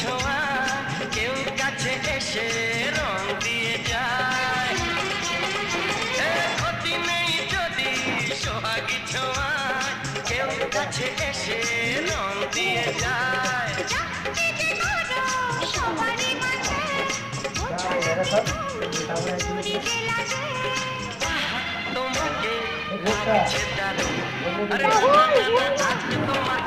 ছোঁয়া কেউ কাছে এসে রং দিয়ে যায়। ক্ষতি নেই যদি সোহাগী ছোঁয়া কেউ কাছে এসে রং দিয়ে যায়। তোমাকে লাগছে দারুণ, আরে আজকে তোমার